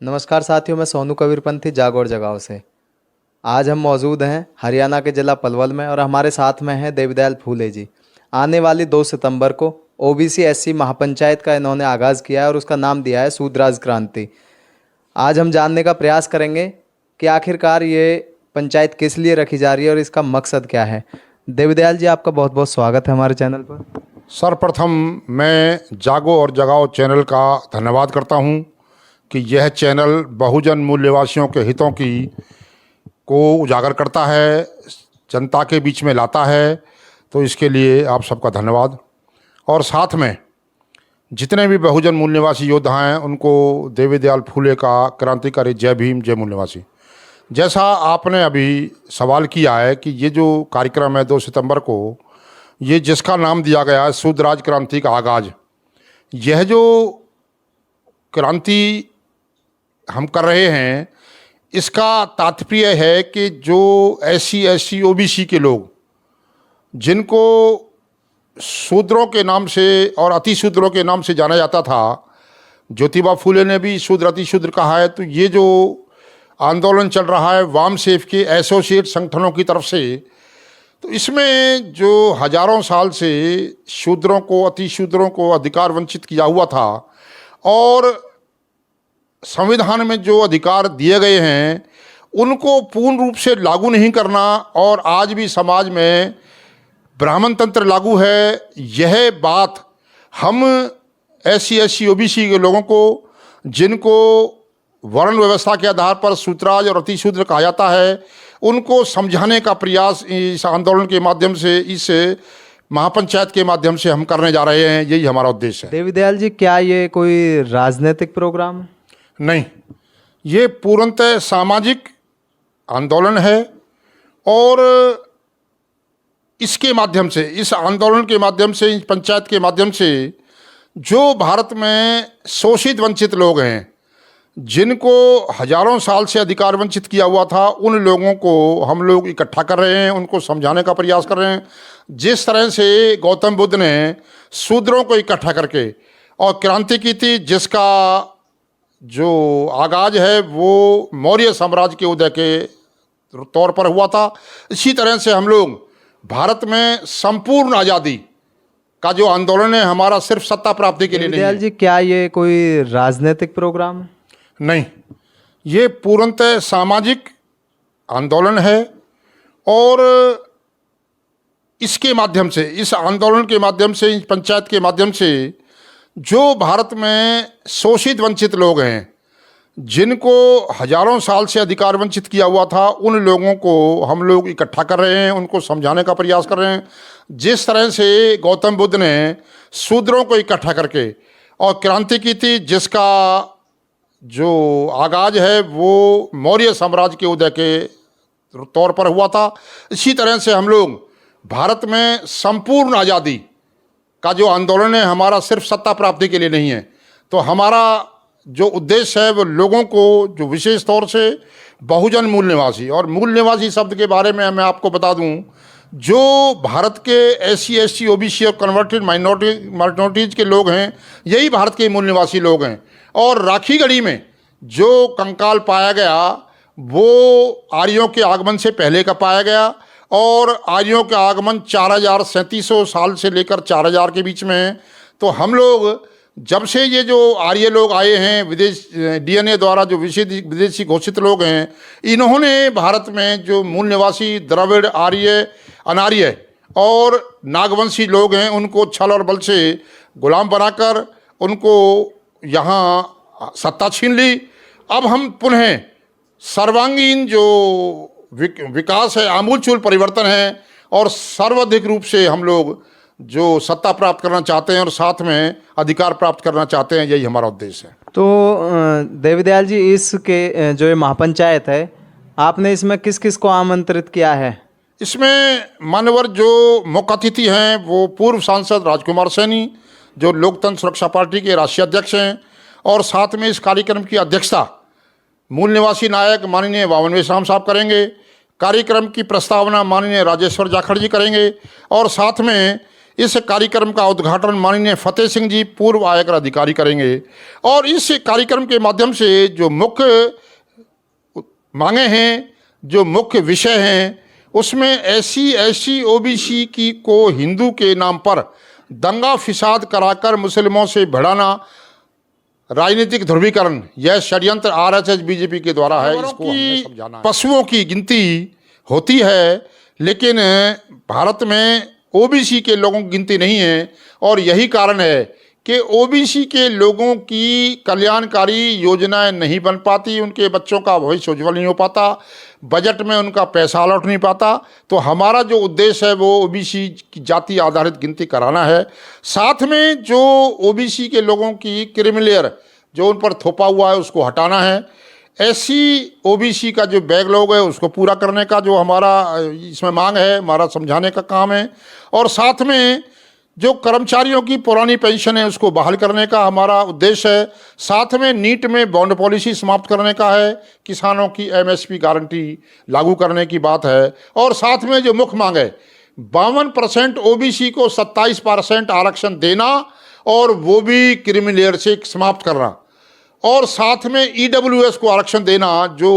नमस्कार साथियों, मैं सोनू कबीरपंथी जागौर जगांव से। आज हम मौजूद हैं हरियाणा के जिला पलवल में और हमारे साथ में हैं देवीदयाल फूले जी। आने वाली 2 सितंबर को ओबीसी एससी महापंचायत का इन्होंने आगाज़ किया है और उसका नाम दिया है शूद्राज क्रांति। आज हम जानने का प्रयास करेंगे कि आखिरकार ये पंचायत किस लिए रखी जा रही है और इसका मकसद क्या है। देवीदयाल जी, आपका बहुत बहुत स्वागत है हमारे चैनल पर। सर्वप्रथम मैं जागो और जगाओ चैनल का धन्यवाद करता हूं कि यह चैनल बहुजन मूल्यवासियों के हितों को उजागर करता है, जनता के बीच में लाता है, तो इसके लिए आप सबका धन्यवाद। और साथ में जितने भी बहुजन मूल्यवासी योद्धा हैं उनको देवीदयाल फूले का क्रांतिकारी जय भीम, जय मूल्यवासी। जैसा आपने अभी सवाल किया है कि ये जो कार्यक्रम है 2 सितंबर को, ये जिसका नाम दिया गया है शूद्राज क्रांति का आगाज़, यह जो क्रांति हम कर रहे हैं इसका तात्पर्य है कि जो एससी एसटी ओबीसी के लोग, जिनको शूद्रों के नाम से और अति शूद्रों के नाम से जाना जाता था, ज्योतिबा फूले ने भी शूद्र अति शूद्र कहा है, तो ये जो आंदोलन चल रहा है वाम सेफ के एसोसिएट संगठनों की तरफ से, तो इसमें जो हजारों साल से शूद्रों को, अति शूद्रों को अधिकार वंचित किया हुआ था और संविधान में जो अधिकार दिए गए हैं उनको पूर्ण रूप से लागू नहीं करना, और आज भी समाज में ब्राह्मण तंत्र लागू है, यह बात हम एससी एसटी ओबीसी के लोगों को, जिनको वर्ण व्यवस्था के आधार पर शूद्राज और अति शूद्र कहा जाता है, उनको समझाने का प्रयास इस आंदोलन के माध्यम से, इस महापंचायत के माध्यम से हम करने जा रहे हैं। यही हमारा उद्देश्य है। देवीदयाल जी, क्या ये कोई राजनीतिक प्रोग्राम है? नहीं, ये पूर्णतः सामाजिक आंदोलन है और इसके माध्यम से, इस आंदोलन के माध्यम से, इस पंचायत के माध्यम से जो भारत में शोषित वंचित लोग हैं, जिनको हजारों साल से अधिकार वंचित किया हुआ था, उन लोगों को हम लोग इकट्ठा कर रहे हैं, उनको समझाने का प्रयास कर रहे हैं। जिस तरह से गौतम बुद्ध ने शूद्रों को इकट्ठा करके और क्रांति की थी, जिसका जो आगाज है वो मौर्य साम्राज्य के उदय के तौर पर हुआ था, इसी तरह से हम लोग भारत में संपूर्ण आज़ादी का जो आंदोलन है हमारा सिर्फ सत्ता प्राप्ति के लिए नहीं है। जी, क्या ये कोई राजनीतिक प्रोग्राम है? नहीं, ये पूर्णतः सामाजिक आंदोलन है और इसके माध्यम से, इस आंदोलन के माध्यम से, इस पंचायत के माध्यम से जो भारत में शोषित वंचित लोग हैं, जिनको हजारों साल से अधिकार वंचित किया हुआ था, उन लोगों को हम लोग इकट्ठा कर रहे हैं, उनको समझाने का प्रयास कर रहे हैं। जिस तरह से गौतम बुद्ध ने शूद्रों को इकट्ठा करके और क्रांति की थी, जिसका जो आगाज है वो मौर्य साम्राज्य के उदय के तौर पर हुआ था, इसी तरह से हम लोग भारत में संपूर्ण आज़ादी का जो आंदोलन है हमारा सिर्फ सत्ता प्राप्ति के लिए नहीं है। तो हमारा जो उद्देश्य है वो लोगों को, जो विशेष तौर से बहुजन मूल निवासी, और मूल निवासी शब्द के बारे में मैं आपको बता दूं, जो भारत के एससी एसटी ओबीसी और कन्वर्टेड माइनॉरिटीज़ के लोग हैं, यही भारत के मूल निवासी लोग हैं। और राखीगढ़ी में जो कंकाल पाया गया वो आर्यों के आगमन से पहले का पाया गया, और आर्यों का आगमन 4700 साल से लेकर 4000 के बीच में है। तो हम लोग जब से ये जो आर्य लोग आए हैं, विदेश डीएनए द्वारा जो विदेशी घोषित लोग हैं, इन्होंने भारत में जो मूल निवासी द्रविड़, आर्य, अनार्य और नागवंशी लोग हैं, उनको छल और बल से गुलाम बनाकर उनको यहाँ सत्ता छीन ली। अब हम पुनः सर्वांगीण जो विकास है, आमूलचूल परिवर्तन है, और सर्वाधिक रूप से हम लोग जो सत्ता प्राप्त करना चाहते हैं और साथ में अधिकार प्राप्त करना चाहते हैं, यही हमारा उद्देश्य है। तो देवीदयाल जी, इसके जो ये महापंचायत है, आपने इसमें किस किस को आमंत्रित किया है? इसमें मान्यवर जो मुख्य अतिथि हैं वो पूर्व सांसद राजकुमार सैनी, जो लोकतंत्र सुरक्षा पार्टी के राष्ट्रीय अध्यक्ष हैं, और साथ में इस कार्यक्रम की अध्यक्षता मूल निवासी नायक माननीय वामन मेश्राम साहब करेंगे। कार्यक्रम की प्रस्तावना माननीय राजेश्वर जाखड़ जी करेंगे, और साथ में इस कार्यक्रम का उद्घाटन माननीय फतेह सिंह जी पूर्व आयकर अधिकारी करेंगे और इस कार्यक्रम के माध्यम से जो मुख्य मांगे हैं, जो मुख्य विषय हैं, उसमें एससी एसटी ओबीसी की को हिंदू के नाम पर दंगा फिसाद कराकर मुस्लिमों से भिड़ाना, राजनीतिक ध्रुवीकरण, यह षड्यंत्र आरएसएस बीजेपी के द्वारा है। इसको हमने समझाना है। पशुओं की गिनती होती है, लेकिन भारत में ओबीसी के लोगों की गिनती नहीं है और यही कारण है कि ओबीसी के लोगों की कल्याणकारी योजनाएं नहीं बन पाती, उनके बच्चों का भविष्य उज्जवल नहीं हो पाता, बजट में उनका पैसा लौट नहीं पाता। तो हमारा जो उद्देश्य है वो ओबीसी की जाति आधारित गिनती कराना है। साथ में जो ओबीसी के लोगों की क्रिमिलेयर जो उन पर थोपा हुआ है उसको हटाना है। एससी ओबीसी का जो बैकलॉग है उसको पूरा करने का जो हमारा इसमें मांग है, हमारा समझाने का काम है। और साथ में जो कर्मचारियों की पुरानी पेंशन है उसको बहाल करने का हमारा उद्देश्य है। साथ में नीट में बॉन्ड पॉलिसी समाप्त करने का है, किसानों की एमएसपी गारंटी लागू करने की बात है। और साथ में जो मुख्य मांग है 52% ओबीसी को 27% आरक्षण देना और वो भी क्रिमिलेयर से समाप्त करना, और साथ में ईडब्ल्यूएस को आरक्षण देना जो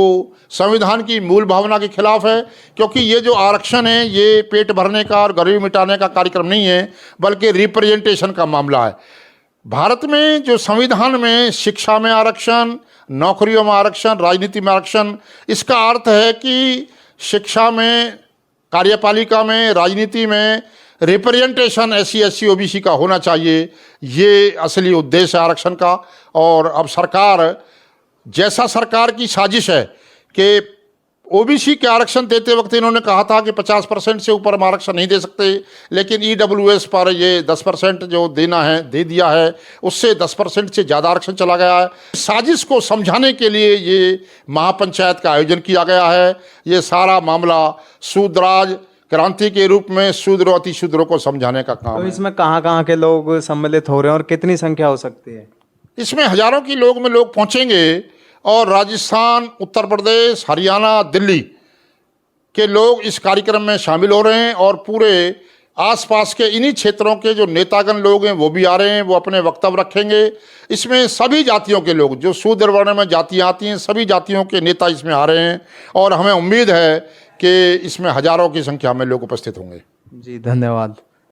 संविधान की मूल भावना के खिलाफ है। क्योंकि ये जो आरक्षण है ये पेट भरने का और गरीबी मिटाने का कार्यक्रम नहीं है, बल्कि रिप्रेजेंटेशन का मामला है। भारत में जो संविधान में शिक्षा में आरक्षण, नौकरियों में आरक्षण, राजनीति में आरक्षण, इसका अर्थ है कि शिक्षा में, कार्यपालिका में, राजनीति में रिप्रेजेंटेशन एससी एसटी ओबीसी का होना चाहिए। ये असली उद्देश्य है आरक्षण का। और अब सरकार, जैसा सरकार की साजिश है कि ओबीसी के आरक्षण देते वक्त इन्होंने कहा था कि 50% से ऊपर हम आरक्षण नहीं दे सकते, लेकिन ईडब्ल्यूएस पर ये 10% जो देना है दे दिया है, उससे 10% से ज़्यादा आरक्षण चला गया है। साजिश को समझाने के लिए ये महापंचायत का आयोजन किया गया है। ये सारा मामला शूद्रराज क्रांति के रूप में शूद्रों अति शूद्रों को समझाने का काम तो है। इसमें कहाँ के लोग सम्मिलित हो रहे हैं और कितनी संख्या हो सकती है? इसमें हजारों की लोग पहुंचेंगे और राजस्थान, उत्तर प्रदेश, हरियाणा, दिल्ली के लोग इस कार्यक्रम में शामिल हो रहे हैं और पूरे आसपास के इन्हीं क्षेत्रों के जो नेतागण लोग हैं वो भी आ रहे हैं, वो अपने वक्तव्य रखेंगे। इसमें सभी जातियों के लोग, जो शूद्र वर्ण में जातियाँ आती हैं, सभी जातियों के नेता इसमें आ रहे हैं और हमें उम्मीद है कि इसमें हजारों की संख्या में लोग उपस्थित होंगे। जी धन्यवाद।